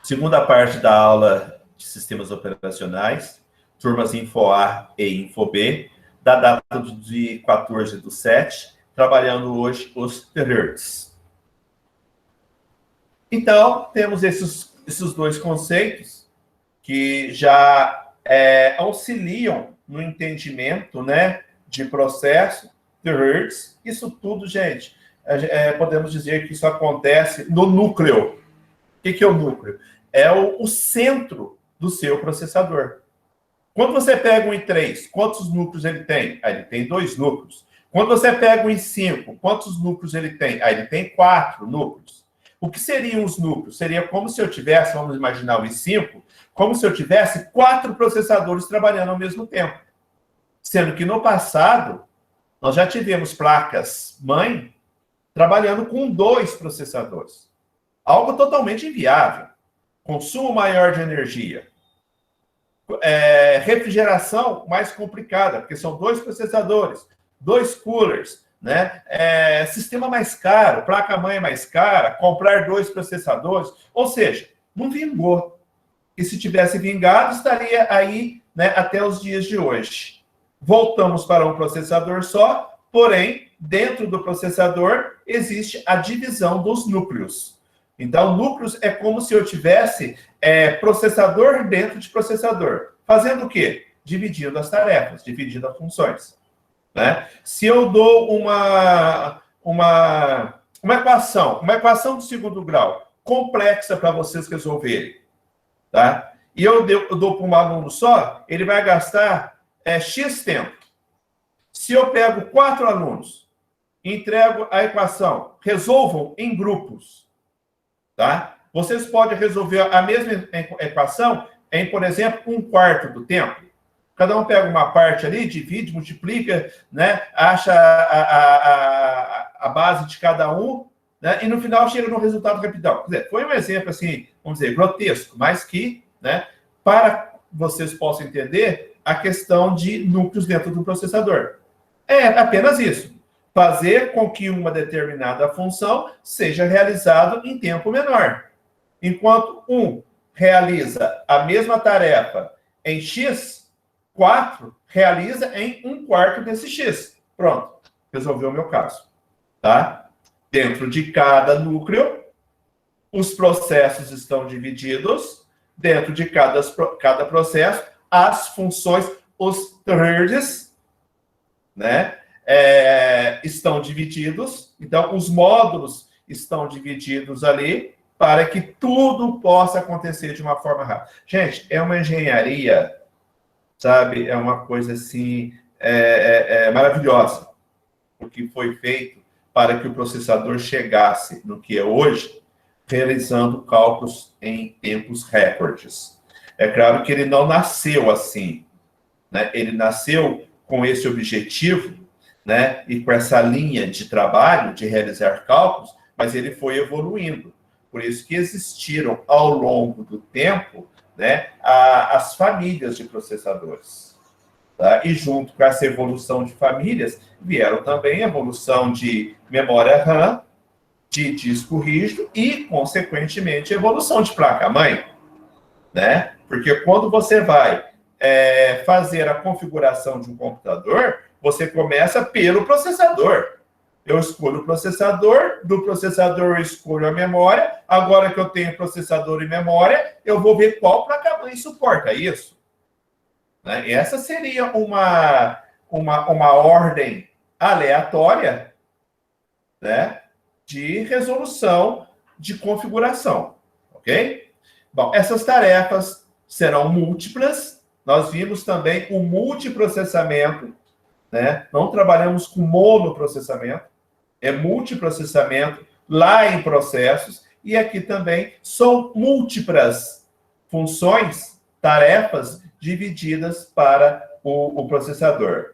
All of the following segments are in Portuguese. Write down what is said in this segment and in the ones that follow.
Segunda parte da aula de sistemas operacionais, turmas InfoA e InfoB, da data de 14/7, trabalhando hoje os TERRs. Então, temos esses dois conceitos que já auxiliam no entendimento, né, de processo, TERRs. Isso tudo, gente, podemos dizer que isso acontece no núcleo. O que é o núcleo? É o centro do seu processador. Quando você pega um i3, quantos núcleos ele tem? Ele tem 2 núcleos. Quando você pega um i5, quantos núcleos ele tem? Ele tem 4 núcleos. O que seriam os núcleos? Seria como se eu tivesse, vamos imaginar o i5, como se eu tivesse 4 processadores trabalhando ao mesmo tempo. Sendo que no passado, nós já tivemos placas-mãe trabalhando com 2 processadores. Algo totalmente inviável. Consumo maior de energia. Refrigeração mais complicada, porque são 2 processadores, 2 coolers, né? Sistema mais caro, placa-mãe mais cara, comprar 2 processadores. Ou seja, não vingou. E se tivesse vingado, estaria aí, né, até os dias de hoje. Voltamos para um processador só, porém, dentro do processador existe a divisão dos núcleos. Então, núcleos é como se eu tivesse processador dentro de processador. Fazendo o quê? Dividindo as tarefas, dividindo as funções. Né? Se eu dou uma equação de segundo grau, complexa para vocês resolverem, tá? E eu dou para um aluno só, ele vai gastar X tempo. Se eu pego 4 alunos, entrego a equação, resolvam em grupos. Tá? Vocês podem resolver a mesma equação em, por exemplo, 1/4 do tempo. Cada um pega uma parte ali, divide, multiplica, né? Acha a base de cada um, né? E no final chega no resultado rapidão. Quer dizer, foi um exemplo, assim, vamos dizer, grotesco, mas que, né, para vocês possam entender a questão de núcleos dentro do processador. É apenas isso. Fazer com que uma determinada função seja realizada em tempo menor. Enquanto um realiza a mesma tarefa em X, 4 realiza em 1/4 desse X. Pronto, resolveu o meu caso. Tá? Dentro de cada núcleo, os processos estão divididos. Dentro de cada processo, as funções, os threads, né? Estão divididos, então os módulos estão divididos ali para que tudo possa acontecer de uma forma rápida. Gente, é uma engenharia, sabe? É uma coisa assim maravilhosa o que foi feito para que o processador chegasse no que é hoje, realizando cálculos em tempos recordes. É claro que ele não nasceu assim, né? Ele nasceu com esse objetivo, né, e com essa linha de trabalho de realizar cálculos, mas ele foi evoluindo. Por isso que existiram, ao longo do tempo, né, as famílias de processadores. Tá? E junto com essa evolução de famílias, vieram também a evolução de memória RAM, de disco rígido e, consequentemente, a evolução de placa-mãe. Né? Porque quando você vai fazer a configuração de um computador, você começa pelo processador. Eu escolho o processador, do processador eu escolho a memória. Agora que eu tenho processador e memória, eu vou ver qual placa-mãe suporta isso. Né? Essa seria uma ordem aleatória, né, de resolução de configuração. Ok? Bom, essas tarefas serão múltiplas. Nós vimos também o multiprocessamento. Né? Não trabalhamos com monoprocessamento, é multiprocessamento lá em processos, e aqui também são múltiplas funções, tarefas divididas para o processador.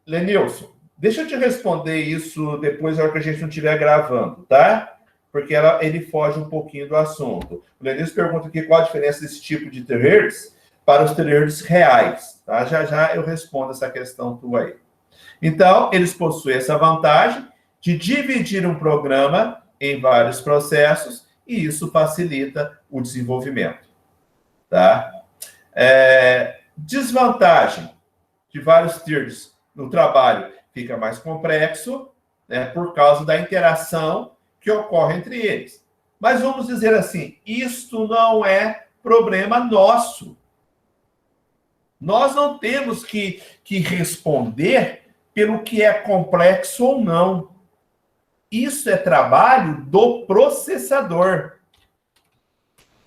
Lenilson, deixa eu te responder isso depois, na hora que a gente não estiver gravando, tá? Porque ele foge um pouquinho do assunto. O Lenilson pergunta aqui qual a diferença desse tipo de TERRs para os TERRs reais. Tá? Já eu respondo essa questão tua aí. Então, eles possuem essa vantagem de dividir um programa em vários processos e isso facilita o desenvolvimento. Tá? Desvantagem de vários threads no trabalho fica mais complexo, né, por causa da interação que ocorre entre eles. Mas vamos dizer assim, isto não é problema nosso. Nós não temos que responder pelo que é complexo ou não. Isso é trabalho do processador.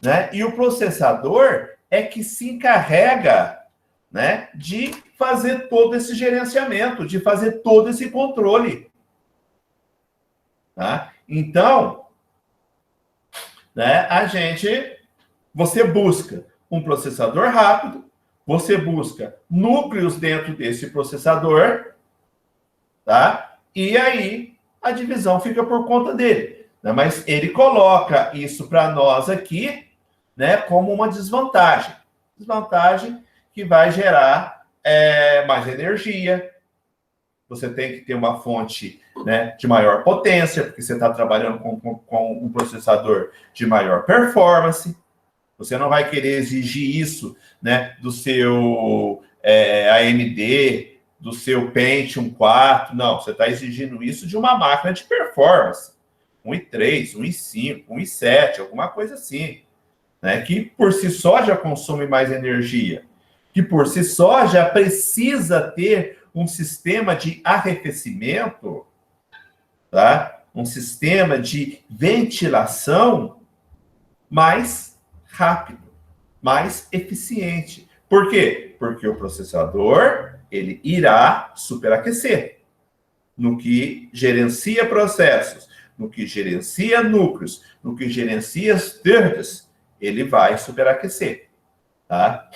Né? E o processador é que se encarrega, né, de fazer todo esse gerenciamento, de fazer todo esse controle. Tá? Então, né, você busca um processador rápido, você busca núcleos dentro desse processador, tá? E aí a divisão fica por conta dele. Né? Mas ele coloca isso para nós aqui, né, como uma desvantagem. Desvantagem que vai gerar mais energia. Você tem que ter uma fonte, né, de maior potência, porque você está trabalhando com um processador de maior performance. Você não vai querer exigir isso, né, do seu AMD, do seu Pentium 4. Não, você está exigindo isso de uma máquina de performance. 1.3, 1.5, 1.7, alguma coisa assim. Né, que por si só já consome mais energia. Que por si só já precisa ter um sistema de arrefecimento, tá? Um sistema de ventilação mais rápido, mais eficiente. Por quê? Porque o processador ele irá superaquecer no que gerencia processos, no que gerencia núcleos, no que gerencia as threads, ele vai superaquecer. Tá?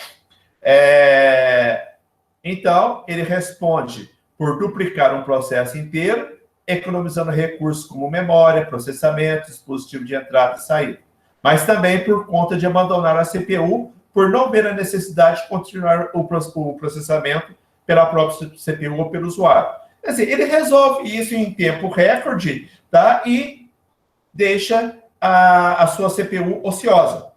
Então, ele responde por duplicar um processo inteiro, economizando recursos como memória, processamento, dispositivo de entrada e saída. Mas também por conta de abandonar a CPU, por não ver a necessidade de continuar o processamento pela própria CPU ou pelo usuário. Quer dizer, ele resolve isso em tempo recorde, tá? E deixa a sua CPU ociosa.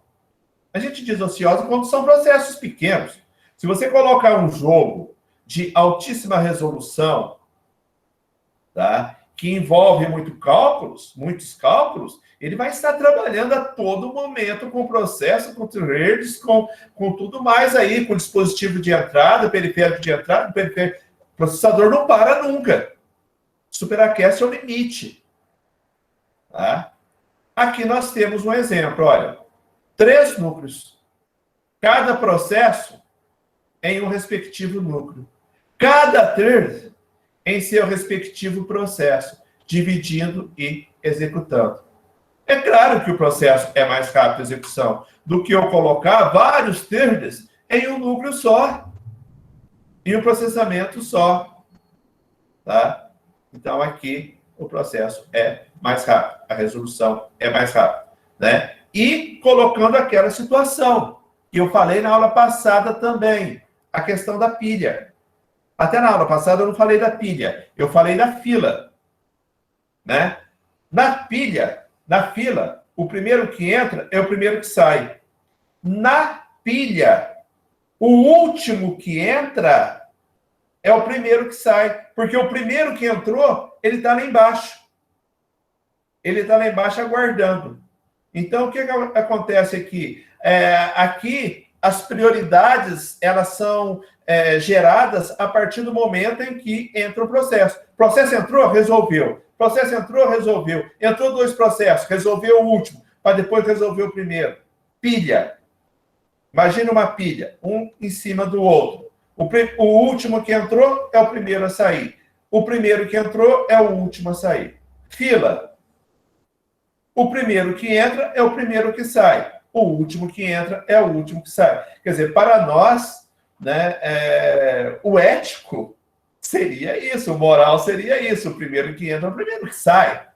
A gente diz ociosa quando são processos pequenos. Se você colocar um jogo de altíssima resolução, tá, que envolve muitos cálculos, ele vai estar trabalhando a todo momento com processo, com threads, com tudo mais aí, com dispositivo de entrada, periférico de entrada, periférico. O processador não para nunca. Superaquece ao limite. Tá? Aqui nós temos um exemplo, olha. 3 núcleos. Cada processo em um respectivo núcleo. Cada thread em seu respectivo processo, dividindo e executando. É claro que o processo é mais rápido de execução do que eu colocar vários threads em um núcleo só, em um processamento só. Tá? Então, aqui, o processo é mais rápido, a resolução é mais rápida. Né? E colocando aquela situação que eu falei na aula passada também, a questão da pilha. Até na aula passada eu não falei da pilha, eu falei da fila. Né? Na fila, o primeiro que entra é o primeiro que sai. Na pilha, o último que entra é o primeiro que sai. Porque o primeiro que entrou, ele está lá embaixo. Ele está lá embaixo aguardando. Então, o que acontece aqui? Aqui, as prioridades, elas são geradas a partir do momento em que entra o processo. O processo entrou, resolveu. O processo entrou, resolveu. Entrou 2 processos, resolveu o último, para depois resolver o primeiro. Pilha. Imagina uma pilha, um em cima do outro. O último que entrou é o primeiro a sair. O primeiro que entrou é o último a sair. Fila. O primeiro que entra é o primeiro que sai. O último que entra é o último que sai. Quer dizer, para nós, né, o ético seria isso, o moral seria isso. O primeiro que entra é o primeiro que sai.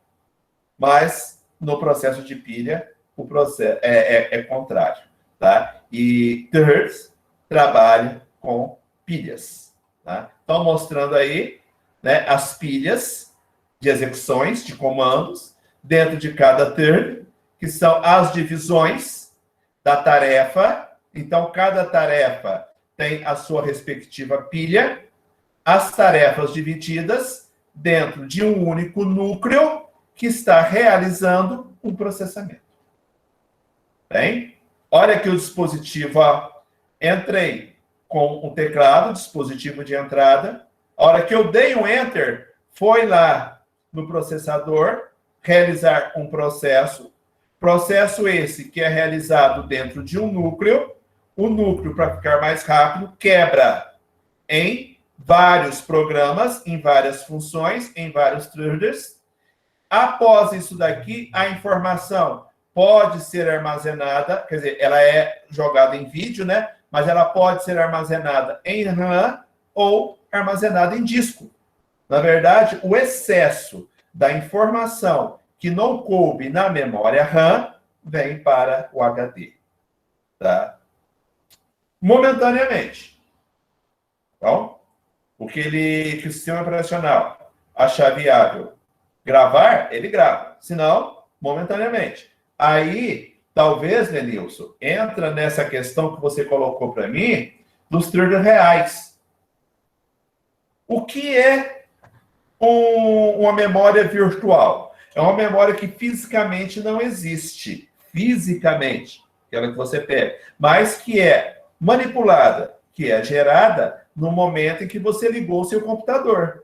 Mas, no processo de pilha, o processo é contrário. Tá? E threads trabalha com pilhas. Tá? Então, mostrando aí, né, as pilhas de execuções, de comandos, dentro de cada thread, que são as divisões da tarefa. Então, cada tarefa tem a sua respectiva pilha, as tarefas divididas dentro de um único núcleo que está realizando um processamento. Bem, olha aqui o dispositivo, ó. Entrei com o teclado, dispositivo de entrada. A hora que eu dei um Enter, foi lá no processador realizar um processo. Processo esse que é realizado dentro de um núcleo. O núcleo, para ficar mais rápido, quebra em vários programas, em várias funções, em vários threads. Após isso daqui, a informação pode ser armazenada, quer dizer, ela é jogada em vídeo, né? Mas ela pode ser armazenada em RAM ou armazenada em disco. Na verdade, o excesso da informação que não coube na memória RAM vem para o HD. Tá? Momentaneamente. Então, o que o sistema operacional achar viável gravar, ele grava. Se não, momentaneamente. Aí, talvez, Lenilson, entra nessa questão que você colocou para mim, dos threads reais. O que é uma memória virtual? É uma memória que fisicamente não existe. Fisicamente, aquela que você pega. Mas que é manipulada, que é gerada no momento em que você ligou o seu computador.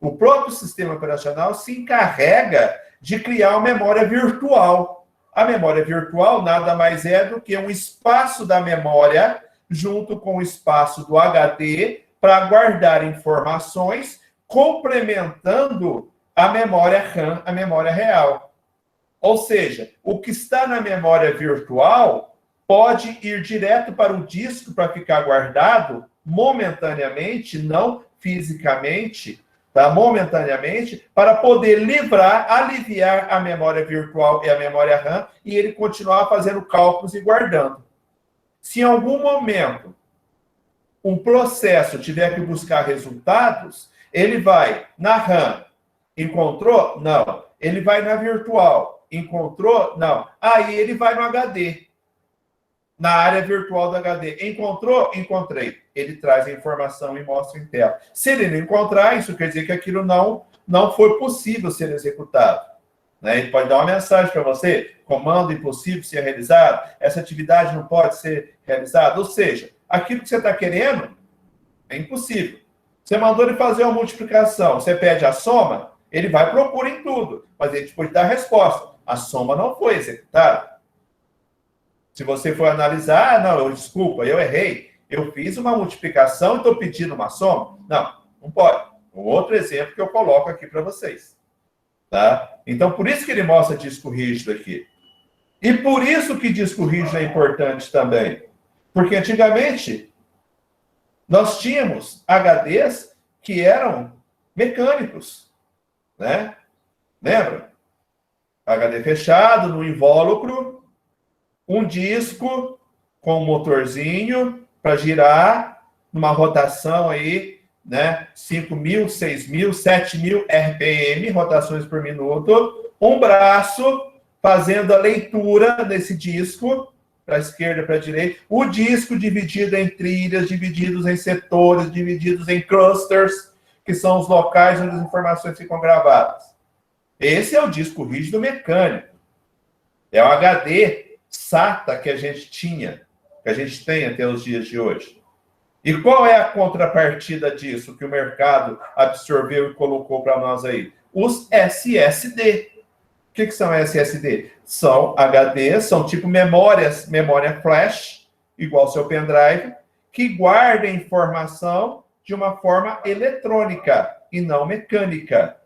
O próprio sistema operacional se encarrega de criar uma memória virtual. A memória virtual nada mais é do que um espaço da memória junto com o espaço do HD para guardar informações, complementando a memória RAM, a memória real. Ou seja, o que está na memória virtual pode ir direto para o disco para ficar guardado momentaneamente, não fisicamente, tá? Momentaneamente, para poder aliviar a memória virtual e a memória RAM e ele continuar fazendo cálculos e guardando. Se em algum momento um processo tiver que buscar resultados, ele vai na RAM. Encontrou? Não. Ele vai na virtual. Encontrou? Não. Aí ele vai no HD. Na área virtual do HD. Encontrou? Encontrei. Ele traz a informação e mostra em tela. Se ele não encontrar, isso quer dizer que aquilo não foi possível ser executado. Né? Ele pode dar uma mensagem para você, comando impossível ser realizado, essa atividade não pode ser realizada. Ou seja, aquilo que você está querendo é impossível. Você mandou ele fazer uma multiplicação, você pede a soma, ele vai procurar em tudo, mas ele pode dar a resposta. A soma não foi executada. Se você for analisar, desculpa, eu errei. Eu fiz uma multiplicação e estou pedindo uma soma. Não pode. Um outro exemplo que eu coloco aqui para vocês. Tá? Então, por isso que ele mostra disco rígido aqui. E por isso que disco rígido é importante também. Porque antigamente, nós tínhamos HDs que eram mecânicos. Né? Lembra? HD fechado, no invólucro, um disco com um motorzinho para girar numa rotação aí, né? 5.000, 6.000, 7.000 RPM, rotações por minuto, um braço fazendo a leitura desse disco, para a esquerda e para a direita, o disco dividido em trilhas, divididos em setores, divididos em clusters, que são os locais onde as informações ficam gravadas. Esse é o disco rígido mecânico. É o HD SATA que a gente tinha, que a gente tem até os dias de hoje. E qual é a contrapartida disso que o mercado absorveu e colocou para nós aí? Os SSD. O que são SSD? São HDs, são tipo memória flash, igual seu pendrive, que guarda informação de uma forma eletrônica e não mecânica.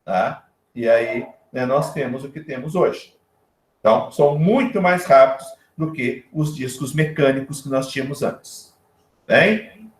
Tá? E aí, né, nós temos o que temos hoje. Então, são muito mais rápidos do que os discos mecânicos que nós tínhamos antes. Bem?